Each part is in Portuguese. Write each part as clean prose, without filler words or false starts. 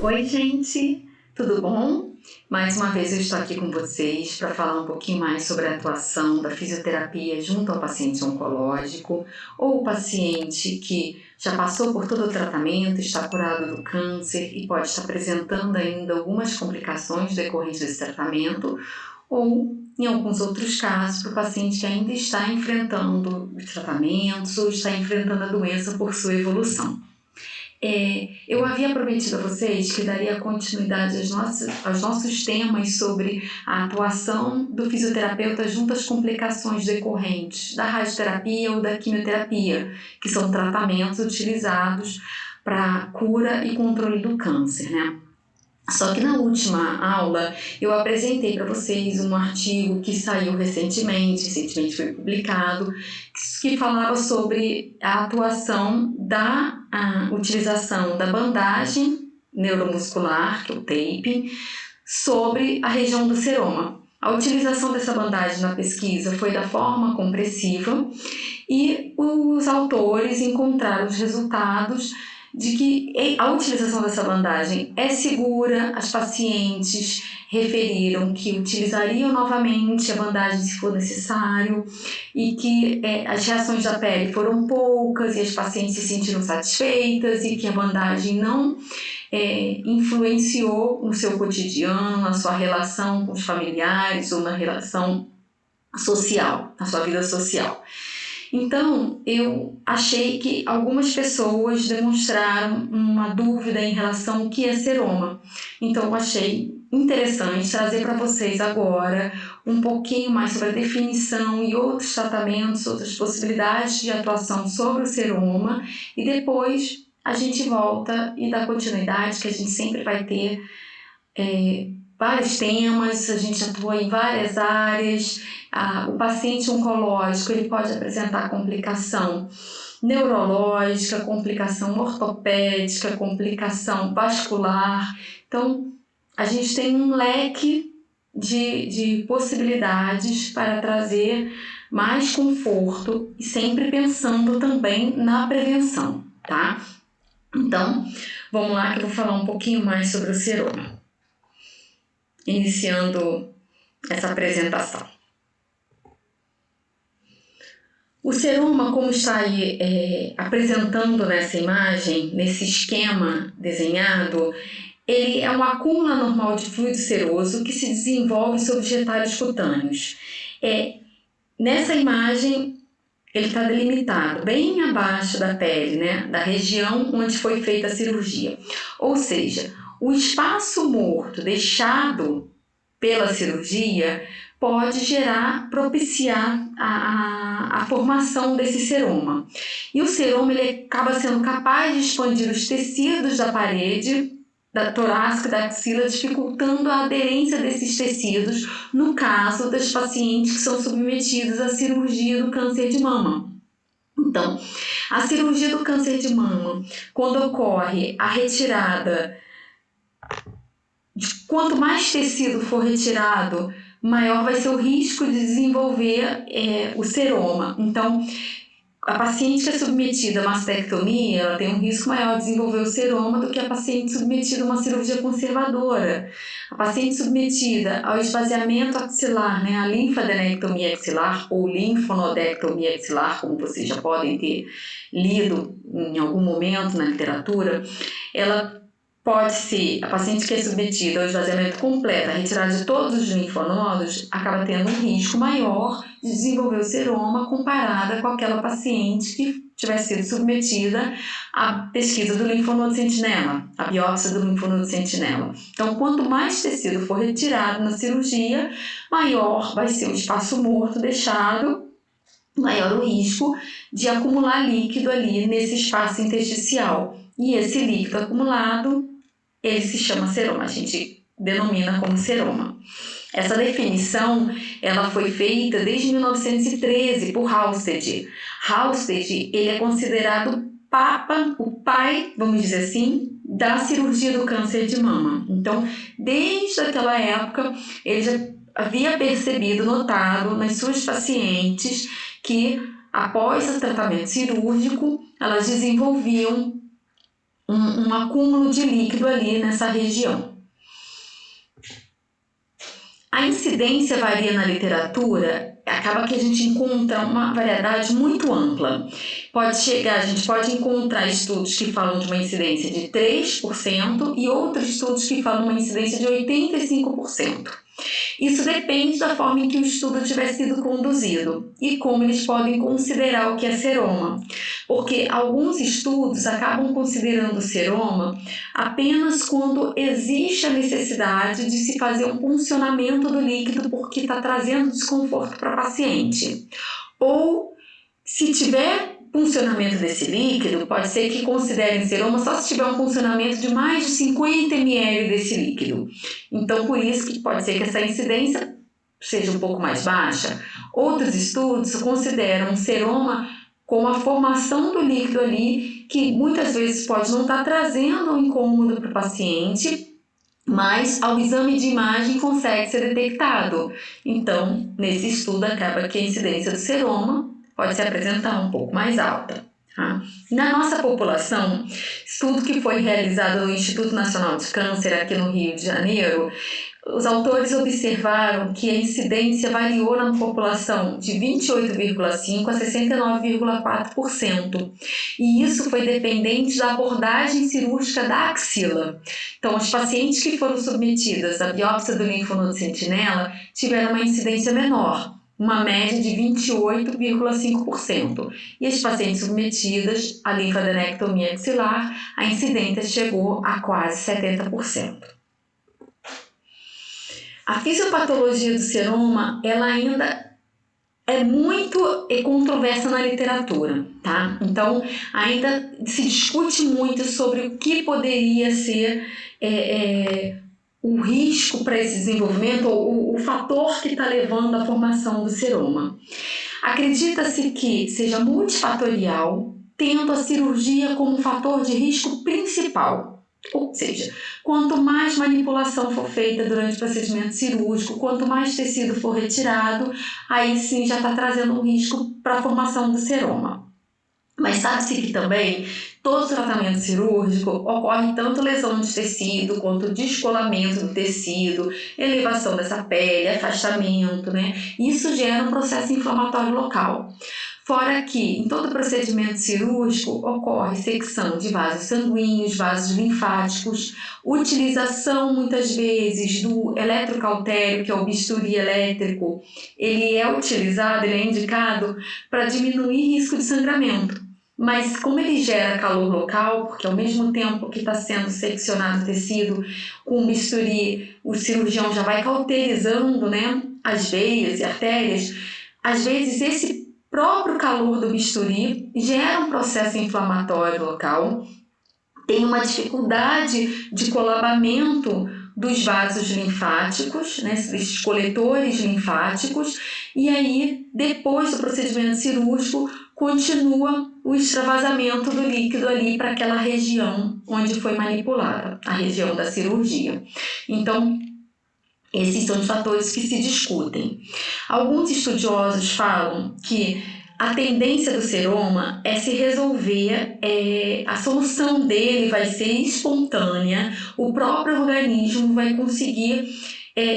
Oi, gente, tudo bom? Mais uma vez eu estou aqui com vocês para falar um pouquinho mais sobre a atuação da fisioterapia junto ao paciente oncológico ou o paciente que já passou por todo o tratamento, está curado do câncer e pode estar apresentando ainda algumas complicações decorrentes desse tratamento, ou em alguns outros casos para o paciente que ainda está enfrentando os tratamentos ou está enfrentando a doença por sua evolução. Eu havia prometido a vocês que daria continuidade aos nossos temas sobre a atuação do fisioterapeuta junto às complicações decorrentes da radioterapia ou da quimioterapia, que são tratamentos utilizados para cura e controle do câncer, né? Só que na última aula eu apresentei para vocês um artigo que saiu recentemente foi publicado, que falava sobre a atuação da utilização da bandagem neuromuscular, que é o taping, sobre a região do seroma. A utilização dessa bandagem na pesquisa foi da forma compressiva e os autores encontraram os resultados de que a utilização dessa bandagem é segura. As pacientes referiram que utilizariam novamente a bandagem se for necessário e que as reações da pele foram poucas e as pacientes se sentiram satisfeitas e que a bandagem não influenciou no seu cotidiano, na sua relação com os familiares ou na relação social, na sua vida social. Então, eu achei que algumas pessoas demonstraram uma dúvida em relação ao que é seroma. Então, eu achei interessante trazer para vocês agora um pouquinho mais sobre a definição e outros tratamentos, outras possibilidades de atuação sobre o seroma, e depois a gente volta e dá continuidade, que a gente sempre vai ter vários temas, a gente atua em várias áreas. O paciente oncológico ele pode apresentar complicação neurológica, complicação ortopédica, complicação vascular. Então, a gente tem um leque de possibilidades para trazer mais conforto e sempre pensando também na prevenção, tá? Então, vamos lá que eu vou falar um pouquinho mais sobre o seroma. Iniciando essa apresentação. O seroma, como está aí apresentando nessa imagem, nesse esquema desenhado, ele é um acúmulo anormal de fluido seroso que se desenvolve sobre os retalhos cutâneos. Nessa imagem, ele está delimitado bem abaixo da pele, né, da região onde foi feita a cirurgia. Ou seja, o espaço morto deixado pela cirurgia pode propiciar a formação desse seroma. E o seroma ele acaba sendo capaz de expandir os tecidos da parede da torácica e da axila, dificultando a aderência desses tecidos no caso das pacientes que são submetidas à cirurgia do câncer de mama. Então, a cirurgia do câncer de mama, quando ocorre a retirada, quanto mais tecido for retirado, maior vai ser o risco de desenvolver o seroma. Então, a paciente que é submetida a mastectomia, ela tem um risco maior de desenvolver o seroma do que a paciente submetida a uma cirurgia conservadora. A paciente submetida ao esvaziamento axilar, né, a linfadenectomia axilar ou linfonodectomia axilar, como vocês já podem ter lido em algum momento na literatura, ela pode ser, a paciente que é submetida ao esvaziamento completo, a retirada de todos os linfonodos, acaba tendo um risco maior de desenvolver o seroma comparada com aquela paciente que tivesse sido submetida à pesquisa do linfonodo sentinela, a biópsia do linfonodo sentinela. Então, quanto mais tecido for retirado na cirurgia, maior vai ser o espaço morto deixado, maior o risco de acumular líquido ali nesse espaço intersticial. E esse líquido acumulado, ele se chama seroma, a gente denomina como seroma. Essa definição ela foi feita desde 1913 por Halsted. Halsted ele é considerado o pai, vamos dizer assim, da cirurgia do câncer de mama. Então, desde aquela época, ele já havia notado nas suas pacientes que após o tratamento cirúrgico, elas desenvolviam um acúmulo de líquido ali nessa região. A incidência varia na literatura, acaba que a gente encontra uma variedade muito ampla. A gente pode encontrar estudos que falam de uma incidência de 3% e outros estudos que falam de uma incidência de 85%. Isso depende da forma em que o estudo tiver sido conduzido e como eles podem considerar o que é seroma, porque alguns estudos acabam considerando o seroma apenas quando existe a necessidade de se fazer um funcionamento do líquido porque está trazendo desconforto para o paciente. Ou, se tiver funcionamento desse líquido, pode ser que considerem seroma só se tiver um funcionamento de mais de 50 ml desse líquido. Então, por isso que pode ser que essa incidência seja um pouco mais baixa. Outros estudos consideram seroma como a formação do líquido ali, que muitas vezes pode não estar trazendo um incômodo para o paciente, mas ao exame de imagem consegue ser detectado. Então, nesse estudo acaba que a incidência do seroma pode se apresentar um pouco mais alta. Tá? Na nossa população, estudo que foi realizado no Instituto Nacional de Câncer aqui no Rio de Janeiro, os autores observaram que a incidência variou na população de 28,5% a 69,4%. E isso foi dependente da abordagem cirúrgica da axila. Então, os pacientes que foram submetidas à biópsia do linfonodo sentinela tiveram uma incidência menor, uma média de 28,5%. E as pacientes submetidas à linfadenectomia axilar, a incidência chegou a quase 70%. A fisiopatologia do seroma, ela ainda é muito controversa na literatura, tá? Então, ainda se discute muito sobre o que poderia ser o risco para esse desenvolvimento, ou o fator que está levando à formação do seroma. Acredita-se que seja multifatorial, tendo a cirurgia como fator de risco principal. Ou seja, quanto mais manipulação for feita durante o procedimento cirúrgico, quanto mais tecido for retirado, aí sim já está trazendo um risco para a formação do seroma. Mas sabe-se que também todo tratamento cirúrgico ocorre tanto lesão de tecido quanto descolamento do tecido, elevação dessa pele, afastamento, né? Isso gera um processo inflamatório local. Fora que, em todo procedimento cirúrgico, ocorre secção de vasos sanguíneos, vasos linfáticos, utilização, muitas vezes, do eletrocautério, que é o bisturi elétrico. Ele é utilizado, ele é indicado para diminuir risco de sangramento. Mas como ele gera calor local, porque ao mesmo tempo que está sendo seccionado o tecido, com o bisturi, o cirurgião já vai cauterizando, né, as veias e artérias, às vezes esse próprio calor do bisturi gera um processo inflamatório local, tem uma dificuldade de colabamento dos vasos linfáticos, né, esses coletores linfáticos, e aí, depois do procedimento cirúrgico, continua o extravasamento do líquido ali para aquela região onde foi manipulada, a região da cirurgia. Então, esses são os fatores que se discutem. Alguns estudiosos falam que a tendência do seroma é se resolver, a solução dele vai ser espontânea, o próprio organismo vai conseguir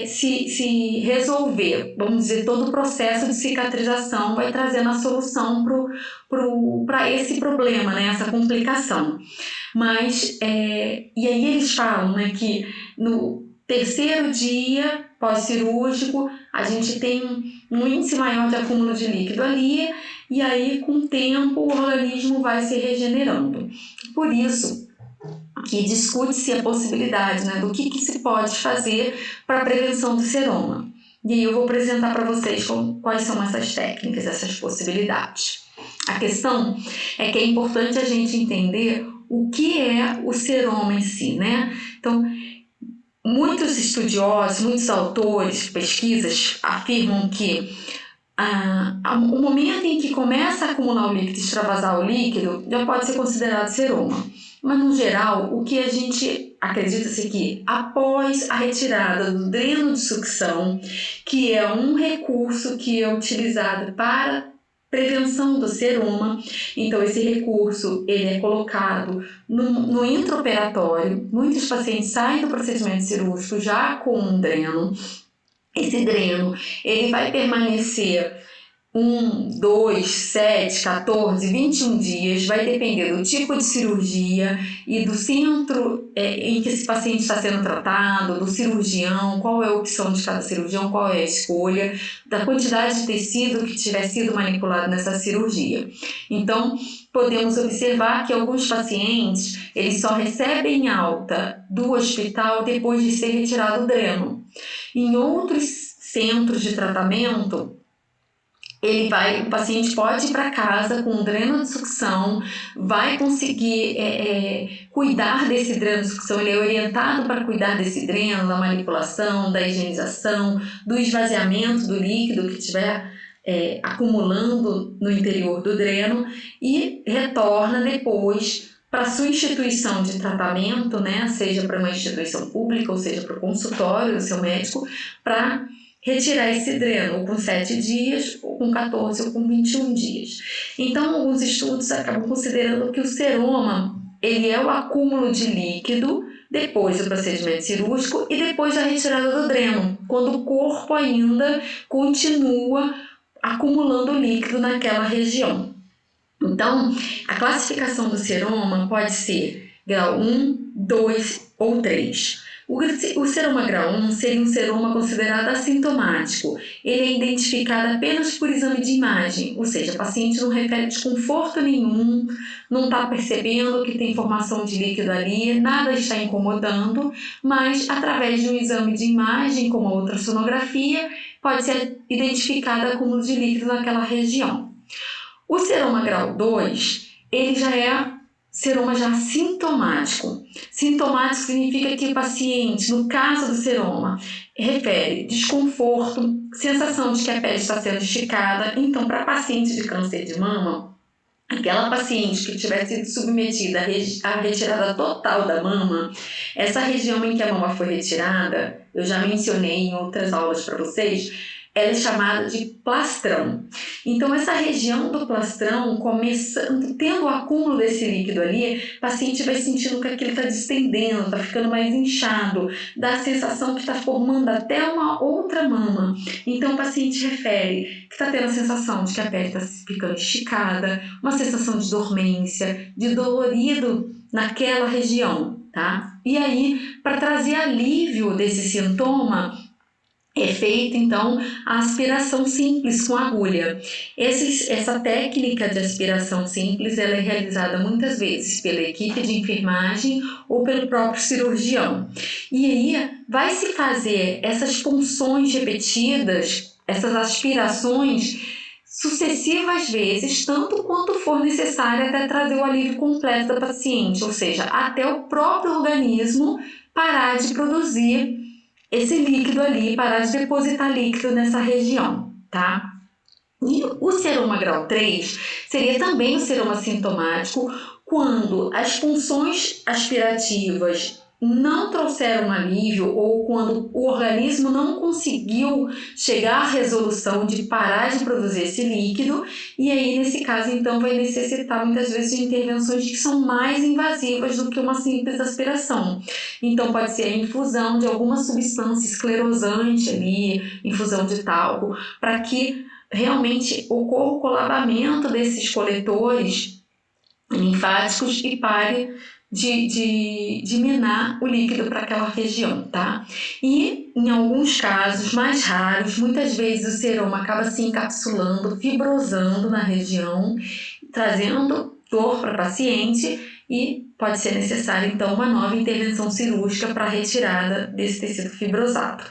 se resolver, vamos dizer, todo o processo de cicatrização vai trazendo a solução para esse problema, né, essa complicação. Mas, e aí eles falam, né, que no terceiro dia pós-cirúrgico, a gente tem um índice maior de acúmulo de líquido ali, e aí, com o tempo, o organismo vai se regenerando. Por isso que discute-se a possibilidade, né, do que se pode fazer para a prevenção do seroma. E aí eu vou apresentar para vocês quais são essas técnicas, essas possibilidades. A questão é que é importante a gente entender o que é o seroma em si, né? Então, muitos estudiosos, muitos autores, pesquisas afirmam que o momento em que começa a acumular o líquido, extravasar o líquido, já pode ser considerado seroma. Mas, no geral, o que a gente acredita-se que, após a retirada do dreno de sucção, que é um recurso que é utilizado para prevenção do seroma. Então, esse recurso ele é colocado no intraoperatório. Muitos pacientes saem do procedimento cirúrgico já com um dreno. Esse dreno ele vai permanecer 1, 2, 7, 14, 21 dias, vai depender do tipo de cirurgia e do centro em que esse paciente está sendo tratado, do cirurgião, qual é a opção de cada cirurgião, qual é a escolha, da quantidade de tecido que tiver sido manipulado nessa cirurgia. Então, podemos observar que alguns pacientes eles só recebem alta do hospital depois de ser retirado o dreno. Em outros centros de tratamento, o paciente pode ir para casa com um dreno de sucção, vai conseguir cuidar desse dreno de sucção, ele é orientado para cuidar desse dreno, da manipulação, da higienização, do esvaziamento do líquido que estiver acumulando no interior do dreno e retorna depois para a sua instituição de tratamento, né, seja para uma instituição pública ou seja para o consultório do seu médico, para retirar esse dreno, ou com 7 dias, ou com 14, ou com 21 dias. Então, alguns estudos acabam considerando que o seroma ele é o acúmulo de líquido depois do procedimento cirúrgico e depois da retirada do dreno, quando o corpo ainda continua acumulando líquido naquela região. Então, a classificação do seroma pode ser grau 1, 2 ou 3. O seroma grau 1 seria um seroma considerado assintomático. Ele é identificado apenas por exame de imagem, ou seja, o paciente não refere desconforto nenhum, não está percebendo que tem formação de líquido ali, nada está incomodando, mas através de um exame de imagem, como a ultrassonografia, pode ser identificado acúmulo de líquido naquela região. O seroma grau 2, ele já é seroma já sintomático. Sintomático significa que o paciente, no caso do seroma, refere desconforto, sensação de que a pele está sendo esticada. Então, para paciente de câncer de mama, aquela paciente que tiver sido submetida à retirada total da mama, essa região em que a mama foi retirada, eu já mencionei em outras aulas para vocês, ela é chamada de plastrão. Então, essa região do plastrão, tendo o acúmulo desse líquido ali, o paciente vai sentindo que aquilo está distendendo, está ficando mais inchado, dá a sensação que está formando até uma outra mama. Então, o paciente refere que está tendo a sensação de que a pele está ficando esticada, uma sensação de dormência, de dolorido naquela região, tá? E aí, para trazer alívio desse sintoma, é feita, então, a aspiração simples com agulha. Essa técnica de aspiração simples ela é realizada muitas vezes pela equipe de enfermagem ou pelo próprio cirurgião. E aí vai-se fazer essas punções repetidas, essas aspirações sucessivas vezes, tanto quanto for necessário até trazer o alívio completo da paciente, ou seja, até o próprio organismo parar de produzir esse líquido ali, parar de depositar líquido nessa região, tá? E o seroma grau 3 seria também o seroma sintomático quando as funções aspirativas não trouxeram alívio ou quando o organismo não conseguiu chegar à resolução de parar de produzir esse líquido, e aí nesse caso então vai necessitar muitas vezes de intervenções que são mais invasivas do que uma simples aspiração. Então pode ser a infusão de alguma substância esclerosante ali, infusão de talco, para que realmente ocorra o colabamento desses coletores linfáticos e pare de minar o líquido para aquela região, tá? E em alguns casos mais raros, muitas vezes o seroma acaba se encapsulando, fibrosando na região, trazendo dor para o paciente e pode ser necessária então uma nova intervenção cirúrgica para a retirada desse tecido fibrosado.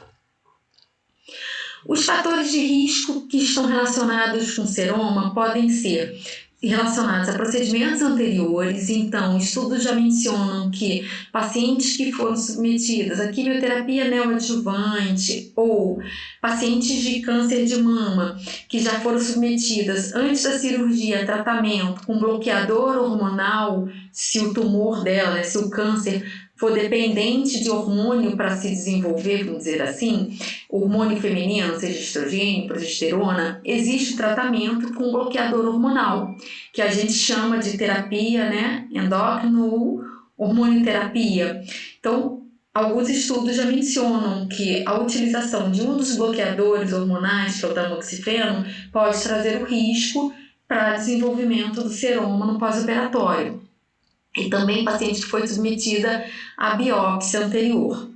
Os fatores de risco que estão relacionados com seroma podem ser relacionados a procedimentos anteriores. Então, estudos já mencionam que pacientes que foram submetidos a quimioterapia neoadjuvante ou pacientes de câncer de mama que já foram submetidas antes da cirurgia a tratamento com bloqueador hormonal se o tumor dela, né, se o câncer for dependente de hormônio para se desenvolver, vamos dizer assim, hormônio feminino, seja estrogênio, progesterona, existe tratamento com bloqueador hormonal, que a gente chama de terapia, né, endócrino ou hormonioterapia. Então, alguns estudos já mencionam que a utilização de um dos bloqueadores hormonais, que é o tamoxifeno, pode trazer o risco para desenvolvimento do seroma no pós-operatório. E também paciente que foi submetida à biópsia anterior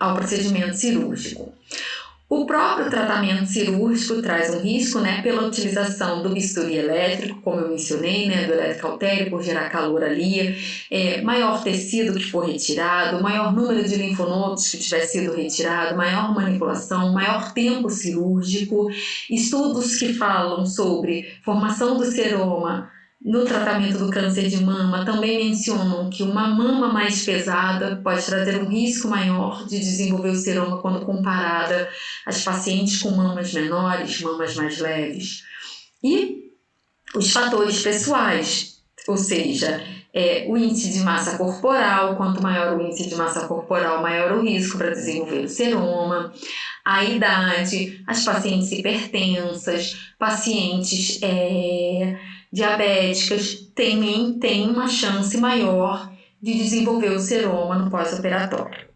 ao procedimento cirúrgico. O próprio tratamento cirúrgico traz um risco, né, pela utilização do bisturi elétrico, como eu mencionei, né, do eletrocautério, por gerar calor ali, maior tecido que for retirado, maior número de linfonodos que tiver sido retirado, maior manipulação, maior tempo cirúrgico, estudos que falam sobre formação do seroma no tratamento do câncer de mama também mencionam que uma mama mais pesada pode trazer um risco maior de desenvolver o seroma quando comparada às pacientes com mamas menores, mamas mais leves. E os fatores pessoais, ou seja, o índice de massa corporal, quanto maior o índice de massa corporal, maior o risco para desenvolver o seroma, a idade, as pacientes hipertensas, pacientes diabéticas têm uma chance maior de desenvolver o seroma no pós-operatório.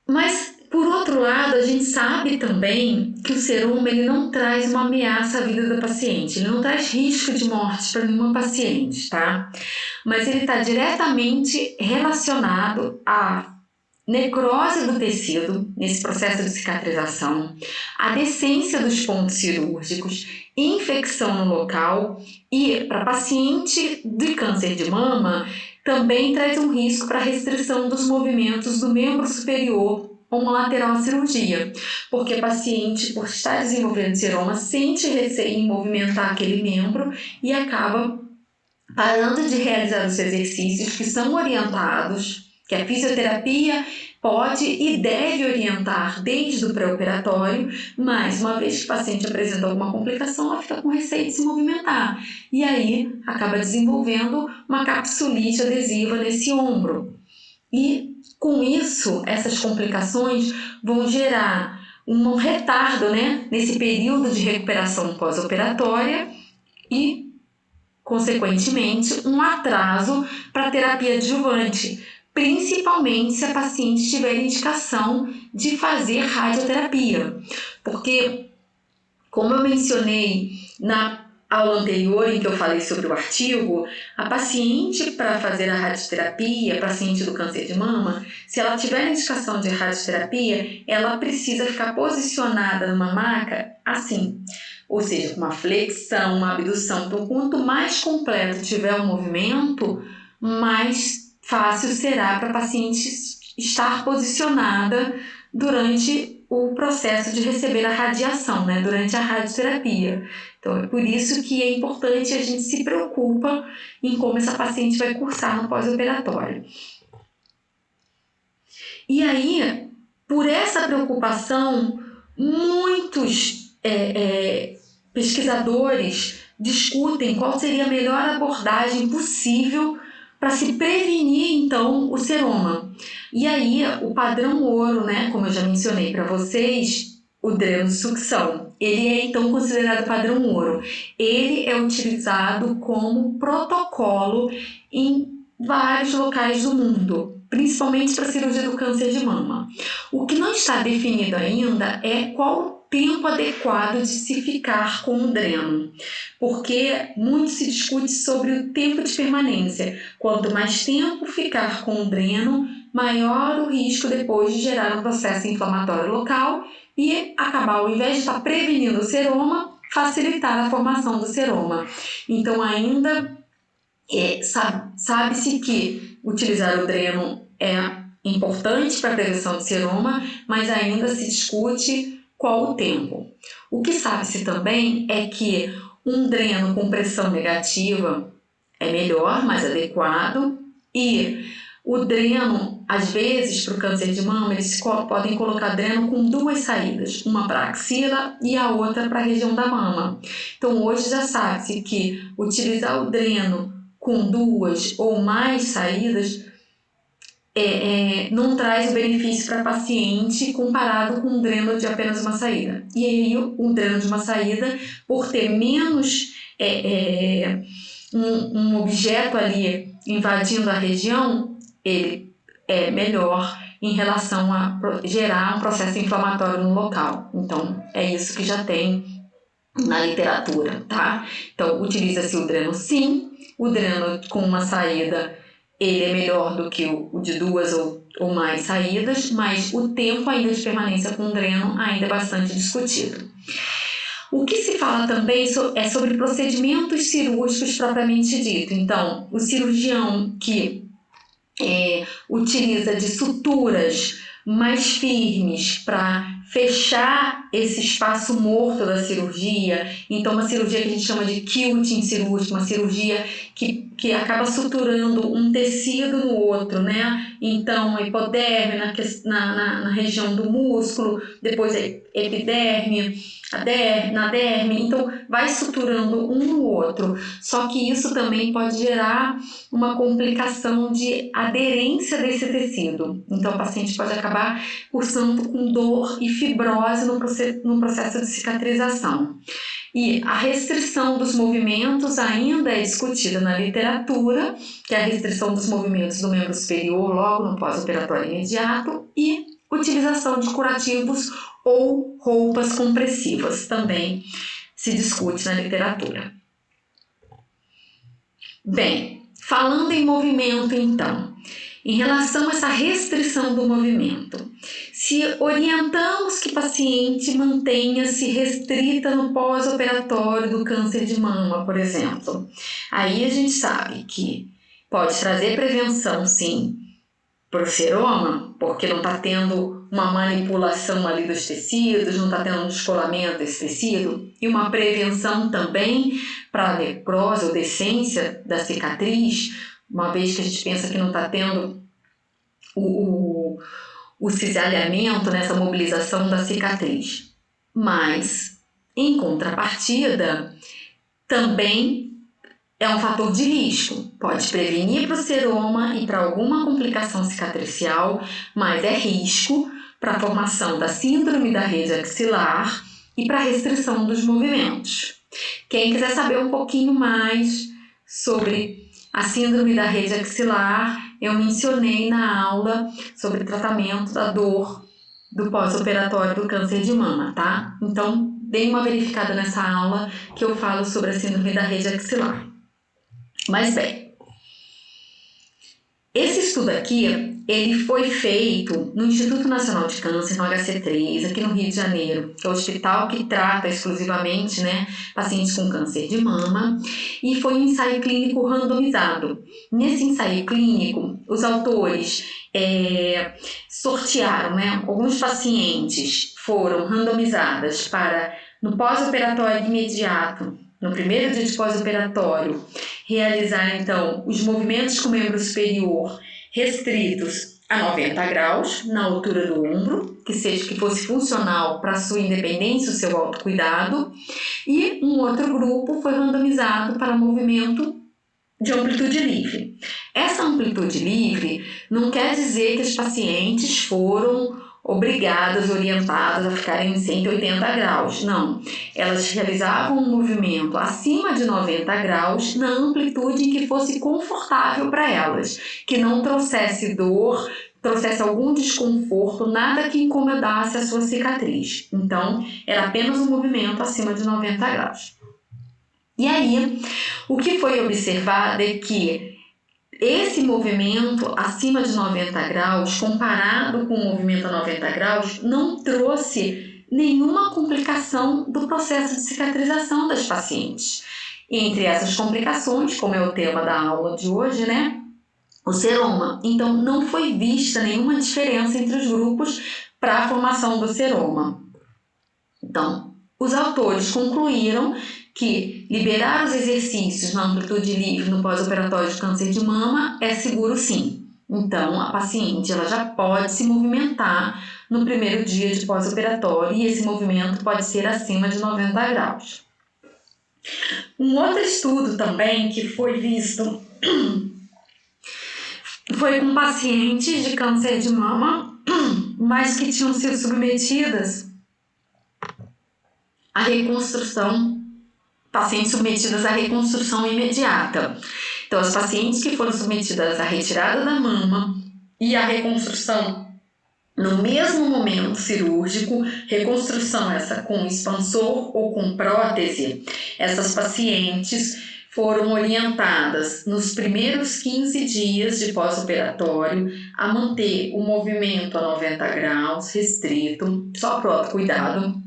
Mas, por outro lado, a gente sabe também que o seroma ele não traz uma ameaça à vida da paciente, ele não traz risco de morte para nenhuma paciente, tá? Mas ele está diretamente relacionado à necrose do tecido nesse processo de cicatrização, a decência dos pontos cirúrgicos, infecção no local e, para paciente de câncer de mama, também traz um risco para restrição dos movimentos do membro superior homolateral à cirurgia, porque a paciente, por estar desenvolvendo seroma, sente receio em movimentar aquele membro e acaba parando de realizar os exercícios que são orientados, que a fisioterapia pode e deve orientar desde o pré-operatório, mas uma vez que o paciente apresenta alguma complicação, ela fica com receio de se movimentar e aí acaba desenvolvendo uma capsulite adesiva nesse ombro. E com isso, essas complicações vão gerar um retardo, né, nesse período de recuperação pós-operatória e, consequentemente, um atraso para a terapia adjuvante, principalmente se a paciente tiver indicação de fazer radioterapia. Porque, como eu mencionei na aula anterior em que eu falei sobre o artigo, a paciente para fazer a radioterapia, paciente do câncer de mama, se ela tiver indicação de radioterapia, ela precisa ficar posicionada numa maca assim, ou seja, com uma flexão, uma abdução. Então, quanto mais completo tiver o movimento, mais fácil será para a paciente estar posicionada durante o processo de receber a radiação, né, durante a radioterapia. Então, é por isso que é importante a gente se preocupa em como essa paciente vai cursar no pós-operatório. E aí, por essa preocupação, muitos pesquisadores discutem qual seria a melhor abordagem possível para se prevenir, então, o seroma. E aí, o padrão ouro, né, como eu já mencionei para vocês, o drenosucção, ele é então considerado padrão ouro. Ele é utilizado como protocolo em vários locais do mundo, principalmente para a cirurgia do câncer de mama. O que não está definido ainda é qual o tempo adequado de se ficar com o dreno, porque muito se discute sobre o tempo de permanência. Quanto mais tempo ficar com o dreno, maior o risco depois de gerar um processo inflamatório local e acabar, ao invés de estar prevenindo o seroma, facilitar a formação do seroma. Então, ainda sabe-se que utilizar o dreno é importante para a prevenção de seroma, mas ainda se discute qual o tempo. O que sabe-se também é que um dreno com pressão negativa é melhor, mais adequado, e o dreno, às vezes, para o câncer de mama, eles podem colocar dreno com duas saídas, uma para a axila e a outra para a região da mama. Então, hoje já sabe-se que utilizar o dreno com 2 ou mais saídas não traz o benefício para a paciente comparado com um dreno de apenas uma saída. E aí, um dreno de uma saída, por ter menos um objeto ali invadindo a região, ele é melhor em relação a gerar um processo inflamatório no local. Então, é isso que já tem na literatura, tá? Então, utiliza-se o dreno sim, o dreno com uma saída ele é melhor do que o de 2 ou mais saídas, mas o tempo ainda de permanência com o dreno ainda é bastante discutido. O que se fala também é sobre procedimentos cirúrgicos propriamente dito. Então, o cirurgião que utiliza de suturas mais firmes para fechar esse espaço morto da cirurgia, então uma cirurgia que a gente chama de quilting cirúrgico, uma cirurgia que acaba suturando um tecido no outro, né? Então a hipoderme na região do músculo, depois a epiderme, na derme, então vai suturando um no outro, só que isso também pode gerar uma complicação de aderência desse tecido, então o paciente pode acabar cursando com dor e fibrose no processo de cicatrização. E a restrição dos movimentos ainda é discutida na literatura, que é a restrição dos movimentos do membro superior logo no pós-operatório imediato e utilização de curativos ou roupas compressivas, também se discute na literatura. Bem, falando em movimento então, em relação a essa restrição do movimento, se orientamos que o paciente mantenha-se restrita no pós-operatório do câncer de mama, por exemplo, aí a gente sabe que pode trazer prevenção, sim, para o seroma, porque não está tendo uma manipulação ali dos tecidos, não está tendo um descolamento desse tecido, e uma prevenção também para a necrose ou decência da cicatriz, uma vez que a gente pensa que não está tendo o cisalhamento, nessa mobilização da cicatriz. Mas, em contrapartida, também é um fator de risco. Pode prevenir para o seroma e para alguma complicação cicatricial, mas é risco para a formação da síndrome da rede axilar e para a restrição dos movimentos. Quem quiser saber um pouquinho mais sobre a síndrome da rede axilar, eu mencionei na aula sobre tratamento da dor do pós-operatório do câncer de mama, tá? Então, dê uma verificada nessa aula que eu falo sobre a síndrome da rede axilar. Mas bem, esse estudo aqui, ele foi feito no Instituto Nacional de Câncer, no HC3, aqui no Rio de Janeiro, que é o hospital que trata exclusivamente, né, pacientes com câncer de mama, e foi um ensaio clínico randomizado. Nesse ensaio clínico, os autores sortearam, né, alguns pacientes foram randomizadas para, no pós-operatório imediato, no primeiro dia de pós-operatório, realizar então os movimentos com o membro superior restritos a 90 graus na altura do ombro, que fosse funcional para a sua independência, o seu autocuidado, e um outro grupo foi randomizado para movimento de amplitude livre. Essa amplitude livre não quer dizer que os pacientes foram obrigadas, orientadas a ficarem em 180 graus. Não, elas realizavam um movimento acima de 90 graus na amplitude em que fosse confortável para elas, que não trouxesse dor, trouxesse algum desconforto, nada que incomodasse a sua cicatriz. Então, era apenas um movimento acima de 90 graus. E aí, o que foi observado é que esse movimento acima de 90 graus, comparado com o movimento a 90 graus, não trouxe nenhuma complicação do processo de cicatrização das pacientes. Entre essas complicações, como é o tema da aula de hoje, né, o seroma. Então, não foi vista nenhuma diferença entre os grupos para a formação do seroma. Então, os autores concluíram que liberar os exercícios na amplitude livre no pós-operatório de câncer de mama é seguro sim. Então, a paciente ela já pode se movimentar no primeiro dia de pós-operatório e esse movimento pode ser acima de 90 graus. Um outro estudo também que foi visto foi com pacientes de câncer de mama, mas que tinham sido submetidas à reconstrução, pacientes submetidas à reconstrução imediata. Então, as pacientes que foram submetidas à retirada da mama e à reconstrução no mesmo momento cirúrgico, reconstrução essa com expansor ou com prótese, essas pacientes foram orientadas nos primeiros 15 dias de pós-operatório a manter o movimento a 90 graus, restrito, só para o autocuidado.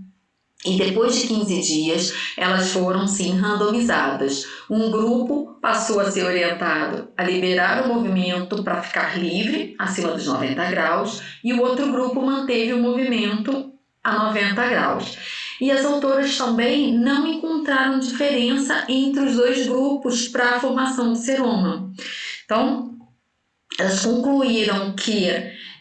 E depois de 15 dias, elas foram sim randomizadas. Um grupo passou a ser orientado a liberar o movimento para ficar livre, acima dos 90 graus, e o outro grupo manteve o movimento a 90 graus. E as autoras também não encontraram diferença entre os dois grupos para a formação do seroma. Então, elas concluíram que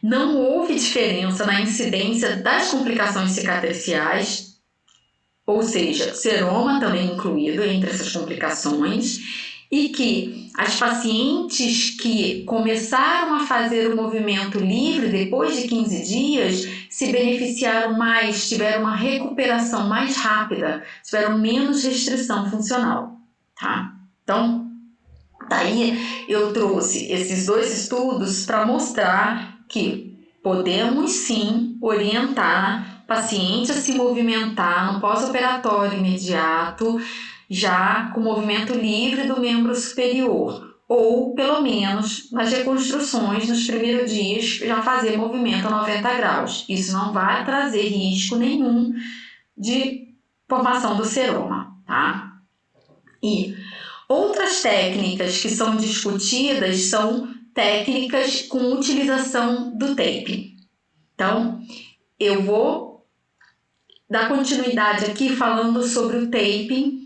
não houve diferença na incidência das complicações cicatriciais, ou seja, seroma também incluído entre essas complicações, e que as pacientes que começaram a fazer o movimento livre depois de 15 dias se beneficiaram mais, tiveram uma recuperação mais rápida, tiveram menos restrição funcional, tá? Então, daí eu trouxe esses dois estudos para mostrar que podemos sim orientar paciente a se movimentar no pós-operatório imediato, já com movimento livre do membro superior, ou pelo menos nas reconstruções nos primeiros dias já fazer movimento a 90 graus. Isso não vai trazer risco nenhum de formação do seroma, tá? E outras técnicas que são discutidas são técnicas com utilização do tape. Então, eu vou dar continuidade aqui falando sobre o taping.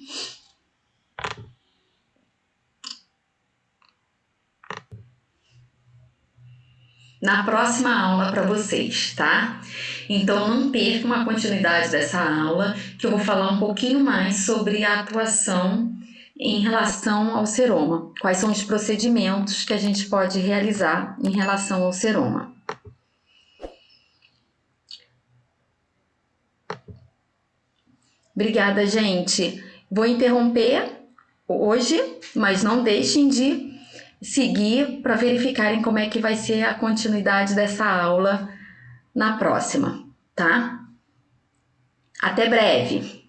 Na próxima aula para vocês, tá? Então não percam a continuidade dessa aula, que eu vou falar um pouquinho mais sobre a atuação em relação ao seroma. Quais são os procedimentos que a gente pode realizar em relação ao seroma. Obrigada, gente. Vou interromper hoje, mas não deixem de seguir para verificarem como é que vai ser a continuidade dessa aula na próxima, tá? Até breve!